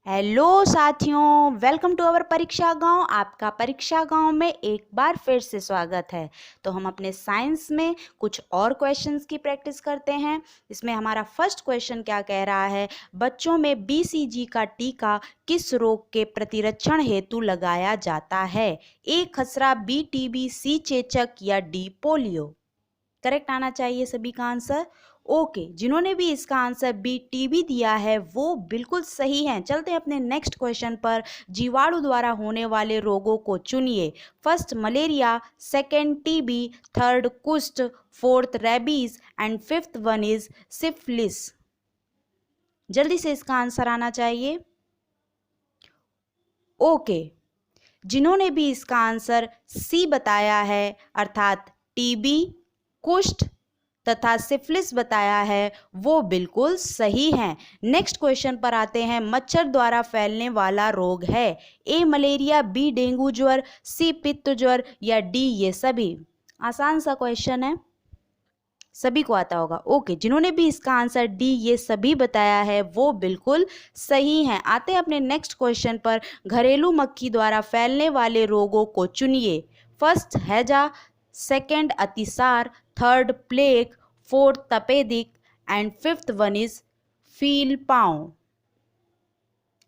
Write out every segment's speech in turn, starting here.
Hello साथियों, welcome to our परीक्षा गांव। आपका परीक्षा गांव में एक बार फिर से स्वागत है। तो हम अपने साइंस में कुछ और क्वेश्चंस की प्रैक्टिस करते हैं। इसमें हमारा फर्स्ट क्वेश्चन क्या कह रहा है, बच्चों में बीसीजी का टीका किस रोग के प्रतिरक्षण हेतु लगाया जाता है? ए खसरा, बी टीबी, सी चेचक या डी पोलियो। करेक्ट आना चाहिए सभी का आंसर। ओके, जिन्होंने भी इसका आंसर बी टीबी दिया है वो बिल्कुल सही हैं। चलते हैं अपने नेक्स्ट क्वेश्चन पर। जीवाणु द्वारा होने वाले रोगों को चुनिए। First malaria, second TB, third कुष्ठ, fourth rabies and fifth one is syphilis. जल्दी से इसका आंसर आना चाहिए। ओके, जिन्होंने भी इसका आंसर सी बताया है अर्थात टीबी, कुष्ठ तथा सिफिलिस बताया है वो बिल्कुल सही हैं। नेक्स्ट क्वेश्चन पर आते हैं। मच्छर द्वारा फैलने वाला रोग है? ए मलेरिया, बी डेंगू ज्वर, सी पित्त ज्वर या डी ये सभी। आसान सा क्वेश्चन है, सभी को आता होगा। ओके, जिन्होंने भी इसका आंसर डी ये सभी बताया है वो बिल्कुल सही हैं। आते हैं अपने नेक्स्ट क्वेश्चन पर। घरेलू मक्खी द्वारा फैलने वाले रोगों को चुनिए। फर्स्ट हैजा, सेकंड अतिसार, थर्ड प्लेग, फोर्थ तपेदिक and fifth one is feel पांव।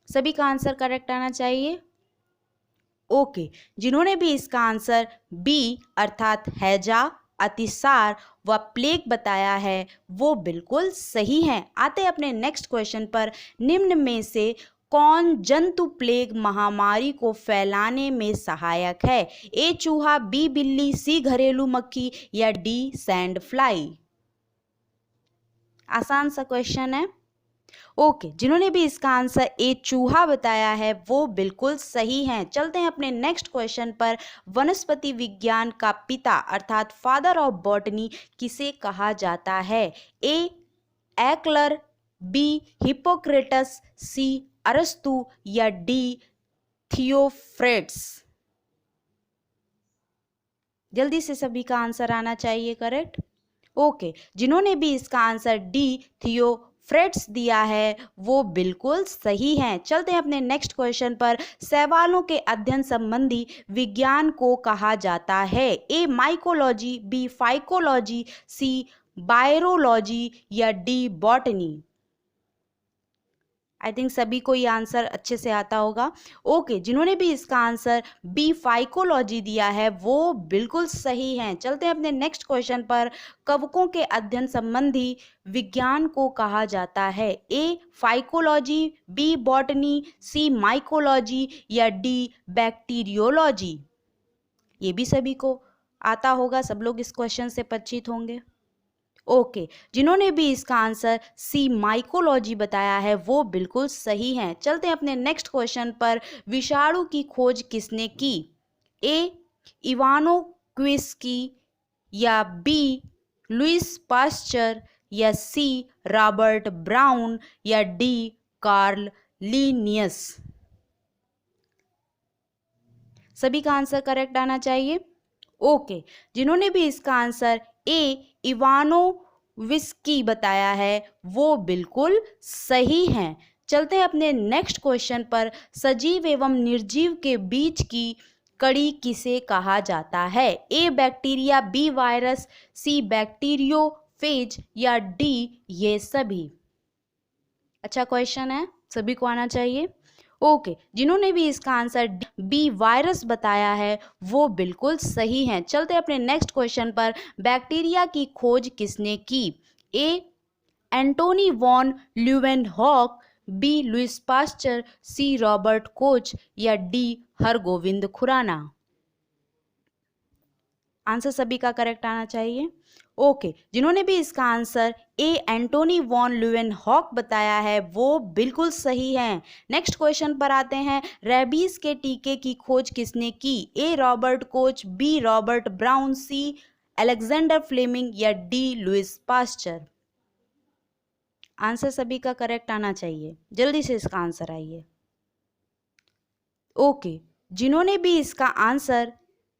सभी का आंसर करेक्ट आना चाहिए। ओके, जिन्होंने भी इसका आंसर बी अर्थात हैजा, अतिसार व प्लेग बताया है वो बिल्कुल सही हैं। आते हैं अपने नेक्स्ट क्वेश्चन पर। निम्न में से कौन जंतु प्लेग महामारी को फैलाने में सहायक है? ए चूहा, बी बिल्ली, सी घरेलू मक्खी या डी सैंड फ्लाई। आसान सा क्वेश्चन है। ओके, जिन्होंने भी इसका आंसर ए चूहा बताया है वो बिल्कुल सही हैं। चलते हैं अपने नेक्स्ट क्वेश्चन पर। वनस्पति विज्ञान का पिता अर्थात फादर ऑफ बॉटनी किसे कहा जाता है? ए एक्लर, बी हिप्पोक्रेटस, सी अरस्तु या डी थियोफ्रेट्स। जल्दी से सभी का आंसर आना चाहिए करेक्ट। ओके, जिन्होंने भी इसका आंसर डी थियोफ्रेट्स दिया है वो बिल्कुल सही हैं। चलते हैं अपने नेक्स्ट क्वेश्चन पर। शैवालों के अध्ययन संबंधी विज्ञान को कहा जाता है? ए माइकोलॉजी, बी फाइकोलॉजी, सी बायरोलॉजी या डी बॉटनी। आई थिंक सभी को ये आंसर अच्छे से आता होगा। ओके, जिन्होंने भी इसका आंसर बी फाइकोलॉजी दिया है वो बिल्कुल सही हैं। चलते हैं अपने नेक्स्ट क्वेश्चन पर। कवकों के अध्ययन संबंधी विज्ञान को कहा जाता है? ए फाइकोलॉजी, बी बॉटनी, सी माइकोलॉजी या डी बैक्टीरियोलॉजी। ये भी सभी को आता होगा, सब लोग इस क्वेश्चन से परिचित होंगे। ओके, जिन्होंने भी इसका आंसर सी माइकोलॉजी बताया है वो बिल्कुल सही हैं। चलते हैं अपने नेक्स्ट क्वेश्चन पर। विषाणु की खोज किसने की? ए इवानो क्विस्की या बी लुइस पास्चर या सी रॉबर्ट ब्राउन या डी कार्ल लिनियस। सभी का आंसर करेक्ट आना चाहिए। ओके, जिन्होंने भी इसका आंसर ए इवानो विस्की बताया है वो बिल्कुल सही हैं। चलते हैं अपने नेक्स्ट क्वेश्चन पर। सजीव एवं निर्जीव के बीच की कड़ी किसे कहा जाता है? ए बैक्टीरिया, बी वायरस, सी बैक्टीरियोफेज या डी ये सभी। अच्छा क्वेश्चन है, सभी को आना चाहिए। ओके, जिन्होंने भी इसका आंसर बी वायरस बताया है वो बिल्कुल सही हैं। चलते हैं अपने नेक्स्ट क्वेश्चन पर। बैक्टीरिया की खोज किसने की? A Antonie van Leeuwenhoek, B Louis Pasteur, C Robert Koch या डी हरगोविंद खुराना। आंसर सभी का करेक्ट आना चाहिए। ओके, जिन्होंने भी इसका answer A Antonie van Leeuwenhoek बताया है वो बिल्कुल सही हैं। नेक्स्ट क्वेश्चन पर आते हैं। रेबीज के टीके की खोज किसने की? A Robert Koch, B Robert Brown, C Alexander Fleming या डी लुइस पास्चर। आंसर सभी का करेक्ट आना चाहिए। जल्दी से इसका आंसर आइए। ओके, जिन्होंने भी इसका आंसर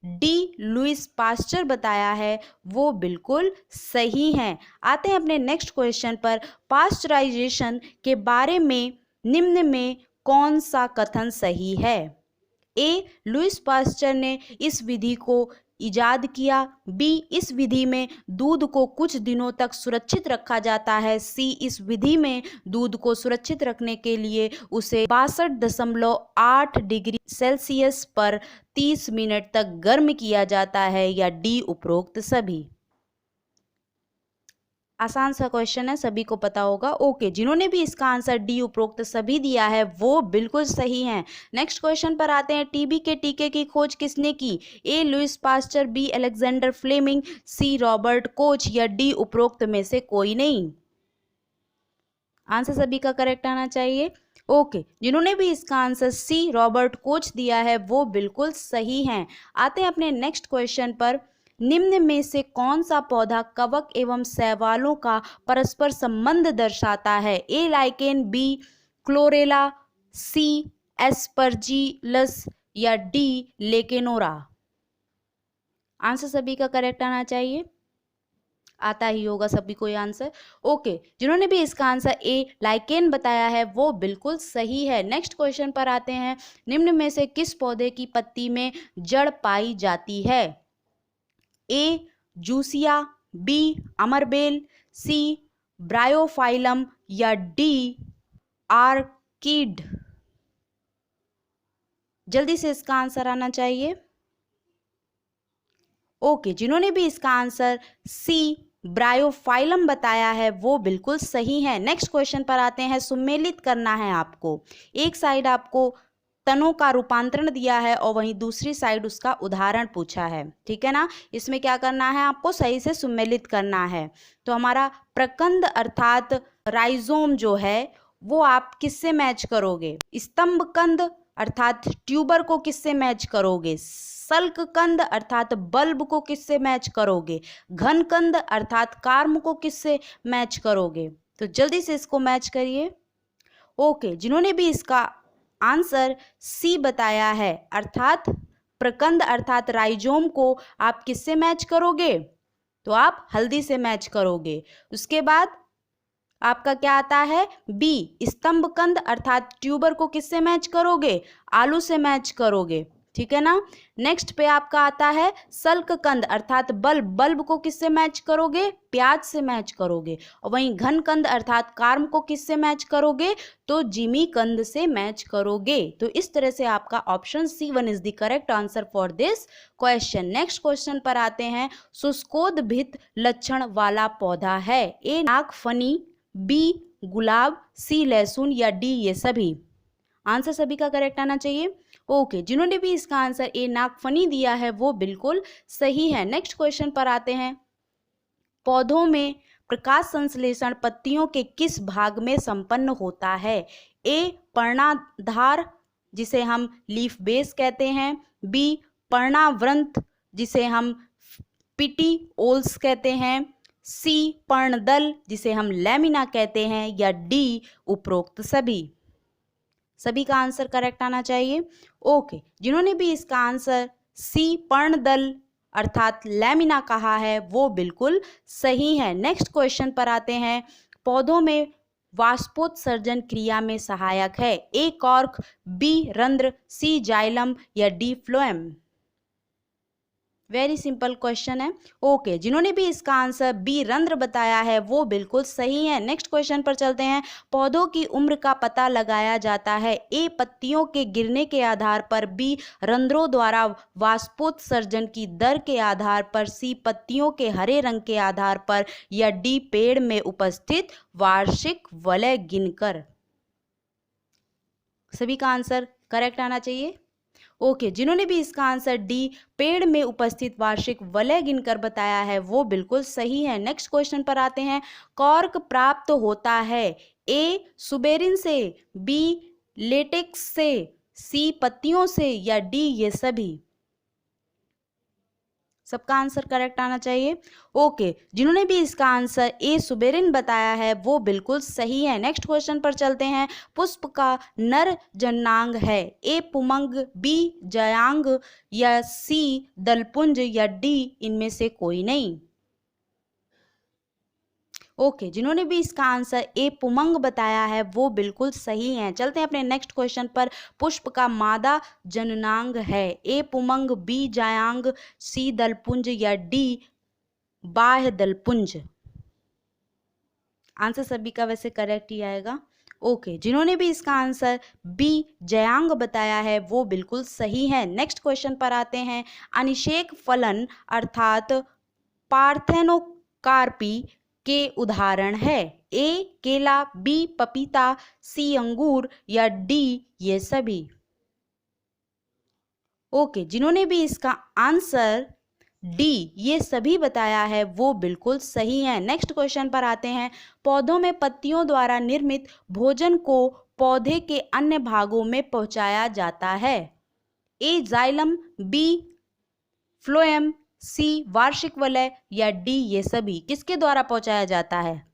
डी लुइस पास्चर बताया है वो बिल्कुल सही हैं। आते हैं अपने नेक्स्ट क्वेश्चन पर। पास्चराइजेशन के बारे में निम्न में कौन सा कथन सही है? ए. लुईस पास्चर ने इस विधि को इजाद किया। बी. इस विधि में दूध को कुछ दिनों तक सुरक्षित रखा जाता है। सी. इस विधि में दूध को सुरक्षित रखने के लिए उसे 62.8 डिग्री सेल्सियस पर 30 मिनट तक गर्म किया जाता है। या डी. उपरोक्त सभी। आसान सा क्वेश्चन है, सभी को पता होगा। ओके, जिन्होंने भी इसका आंसर डी उपरोक्त सभी दिया है वो बिल्कुल सही हैं। नेक्स्ट क्वेश्चन पर आते हैं। टीबी के टीके की खोज किसने की? A. Louis Pasteur, B. Alexander Fleming, C. Robert Koch या डी. उपरोक्त में से कोई नहीं। आंसर सभी का करेक्ट आना चाहिए। ओके, जिन्होंने भी इसका आंसर सी. रॉबर्ट कोच दिया है वो बिल्कुल सही हैं। आते हैं अपने नेक्स्ट क्वेश्चन पर। निम्न में से कौन सा पौधा कवक एवं शैवालों का परस्पर संबंध दर्शाता है? A. Lichen, B. Chlorella, C. Aspergillus या डी. लेकेनोरा। आंसर सभी का करेक्ट आना चाहिए। आता ही होगा सभी को ये आंसर। ओके, जिन्होंने भी इसका आंसर ए. लाइकेन बताया है वो बिल्कुल सही है। नेक्स्ट क्वेश्चन पर आते हैं। निम्न में से किस पौधे की पत्ती में जड़ पाई जाती है? ए. Jussiaea, B. अमरबेल, सी. ब्रायोफाइलम या डी. आर्किड। जल्दी से इसका आंसर आना चाहिए। ओके, जिन्होंने भी इसका आंसर सी. ब्रायोफाइलम बताया है वो बिल्कुल सही है। नेक्स्ट क्वेश्चन पर आते हैं। सुमेलित करना है आपको। एक साइड आपको तनों का रूपांतरण दिया है और वहीं दूसरी साइड उसका उदाहरण पूछा है, ठीक है ना। इसमें क्या करना है, आपको सही से सुमेलित करना है। तो हमारा प्रकंद अर्थात राइजोम जो है वो आप किससे मैच करोगे? स्तंभ कंद अर्थात ट्यूबर को किससे मैच करोगे? सल्क कंद अर्थात बल्ब को किससे मैच करोगे? घन कंद अर्थात कार्म को किससे मैच करोगे? तो जल्दी से इसको मैच करिए। ओके, जिन्होंने भी इसका आंसर सी बताया है अर्थात प्रकंद अर्थात राइजोम को आप किससे मैच करोगे? तो आप हल्दी से मैच करोगे। उसके बाद आपका क्या आता है? बी. स्तंभ कंद अर्थात ट्यूबर को किससे मैच करोगे? आलू से मैच करोगे, ठीक है ना। नेक्स्ट पे आपका आता है सल्क कंद अर्थात बल्ब। बल्ब को किससे मैच करोगे? प्याज से मैच करोगे। और वहीं घन कंद अर्थात कार्म को किससे मैच करोगे? तो जिमी कंद से मैच करोगे। तो इस तरह से आपका option C1 is the correct answer for this question. Next question पर आते हैं। शुष्कोद्भिद लक्षण वाला पौधा है? ए. नागफनी, बी. गुलाब, सी. लहसुन या डी. ये सभी। आंसर सभी का करेक्ट आना चाहिए। ओके, जिन्होंने भी इसका आंसर ए. नागफनी दिया है वो बिल्कुल सही है। नेक्स्ट क्वेश्चन पर आते हैं। पौधों में प्रकाश संश्लेषण पत्तियों के किस भाग में संपन्न होता है? ए. पर्णाधार जिसे हम लीफ बेस कहते हैं, बी. पर्णावृंत जिसे हम पिटीओल्स कहते हैं, सी. पर्णदल जिसे हम लैमिना कहते हैं या डी. उपरोक्त सभी। सभी का आंसर करेक्ट आना चाहिए। ओके, जिन्होंने भी इसका आंसर सी. पर्णदल अर्थात लैमिना कहा है वो बिल्कुल सही है। नेक्स्ट क्वेश्चन पर आते हैं। पौधों में वाष्पोत्सर्जन क्रिया में सहायक है? ए. Cork, B. रंध्र, सी. जाइलम या D. Phloem. Very simple question है। ओके, जिन्होंने भी इसका आंसर बी. रंध्र बताया है वो बिल्कुल सही है। नेक्स्ट क्वेश्चन पर चलते हैं। पौधों की उम्र का पता लगाया जाता है? ए. पत्तियों के गिरने के आधार पर, बी. रंध्रों द्वारा वाष्पोत्सर्जन की दर के आधार पर, सी. पत्तियों के हरे रंग के आधार पर या डी. पेड़ में उपस्थित वार्षिक वलय गिनकर। सभी का आंसर करेक्ट आना चाहिए। ओके, जिन्होंने भी इसका आंसर डी. पेड़ में उपस्थित वार्षिक वलय गिनकर बताया है वो बिल्कुल सही है। नेक्स्ट क्वेश्चन पर आते हैं। कॉर्क प्राप्त होता है? ए. सुबेरिन से, बी. लेटेक्स से, सी. पत्तियों से या डी. ये सभी। सबका आंसर करेक्ट आना चाहिए। ओके, जिन्होंने भी इसका आंसर ए. सुबेरिन बताया है वो बिल्कुल सही है। नेक्स्ट क्वेश्चन पर चलते हैं। पुष्प का नर जननांग है? ए. पुमंग, बी. जयांग या सी. दलपुंज या डी. इनमें से कोई नहीं। ओके, जिन्होंने भी इसका आंसर ए पुमंग बताया है वो बिल्कुल सही है। चलते हैं अपने नेक्स्ट क्वेश्चन पर। पुष्प का मादा जननांग है, ए पुमंग, बी जायांग, सी दलपुंज या डी बाह्य दलपुंज। आंसर सभी का वैसे करेक्ट ही आएगा। ओके, जिन्होंने भी इसका आंसर बी जयांग बताया है वो बिल्कुल सही है। नेक्स्ट क्वेश्चन पर आते हैं। अनिषेक फलन अर्थात पार्थेनोकार्पी के उदाहरण है, ए केला, बी पपीता, सी अंगूर या डी ये सभी। ओके, जिन्होंने भी इसका आंसर डी ये सभी बताया है वो बिल्कुल सही है। नेक्स्ट क्वेश्चन पर आते हैं। पौधों में पत्तियों द्वारा निर्मित भोजन को पौधे के अन्य भागों में पहुंचाया जाता है, ए जाइलम, बी फ्लोएम, सी वार्षिक वलय या डी ये सभी। किसके द्वारा पहुंचाया जाता है?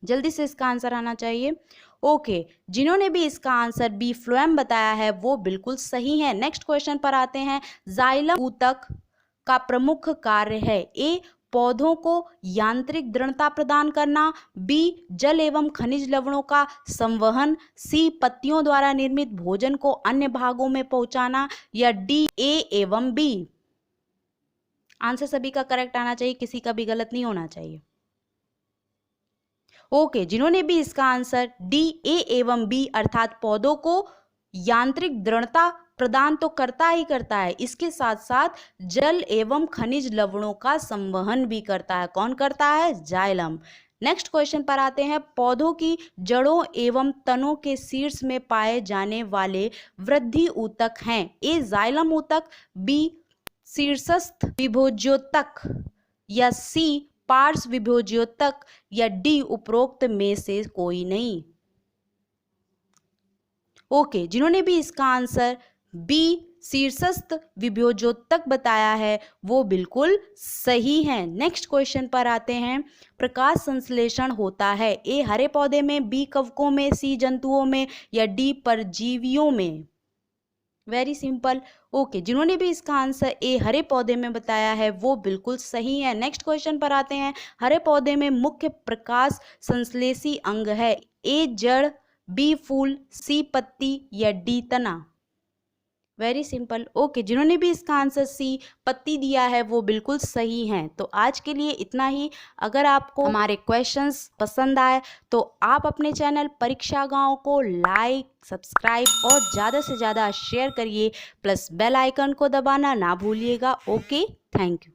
जल्दी से इसका आंसर आना चाहिए। ओके, जिन्होंने भी इसका आंसर बी फ्लोएम बताया है वो बिल्कुल सही है। नेक्स्ट क्वेश्चन पर आते हैं। जाइलम ऊतक का प्रमुख कार्य है, ए पौधों को यांत्रिक दृढ़ता प्रदान करना, बी जल एवं खनिज लवणों का संवहन, सी पत्तियों द्वारा निर्मित भोजन को अन्य भागों में पहुंचाना या डी ए एवं बी। आंसर सभी का करेक्ट आना चाहिए, किसी का भी गलत नहीं होना चाहिए। ओके, जिन्होंने भी इसका आंसर डी ए एवं बी अर्थात पौधों को यांत्रिक दृढ़ता प्रदान तो करता ही करता है, इसके साथ साथ जल एवं खनिज लवणों का संवहन भी करता है। कौन करता है? जाइलम। नेक्स्ट क्वेश्चन पर आते हैं। पौधों की जड़ों एवं तनों के शीर्ष में पाए जाने वाले वृद्धि ऊतक हैं, ए जाइलम ऊतक, बी शीर्षस्थ विभोज्योतक या सी पार्श्व विभोज्योतक या डी उपरोक्त में से कोई नहीं। ओके, जिन्होंने भी इसका आंसर बी शीर्षस्थ विभोज्योतक बताया है वो बिल्कुल सही है। नेक्स्ट क्वेश्चन पर आते हैं। प्रकाश संश्लेषण होता है, ए हरे पौधे में, बी कवकों में, सी जंतुओं में या डी परजीवियों में। Very simple. ओके, जिन्होंने भी इसका आंसर ए हरे पौधे में बताया है वो बिल्कुल सही है। नेक्स्ट क्वेश्चन पर आते हैं। हरे पौधे में मुख्य प्रकाश संश्लेषी अंग है, ए जड़, बी फूल, सी पत्ती या डी तना। Very simple. ओके, जिन्होंने भी इसका आंसर सी पत्ती दिया है वो बिल्कुल सही हैं। तो आज के लिए इतना ही। अगर आपको हमारे क्वेश्चंस पसंद आए तो आप अपने चैनल परीक्षा गांव को लाइक, सब्सक्राइब और ज़्यादा से ज़्यादा शेयर करिए, प्लस बेल आइकन को दबाना ना भूलिएगा। Okay, thank you.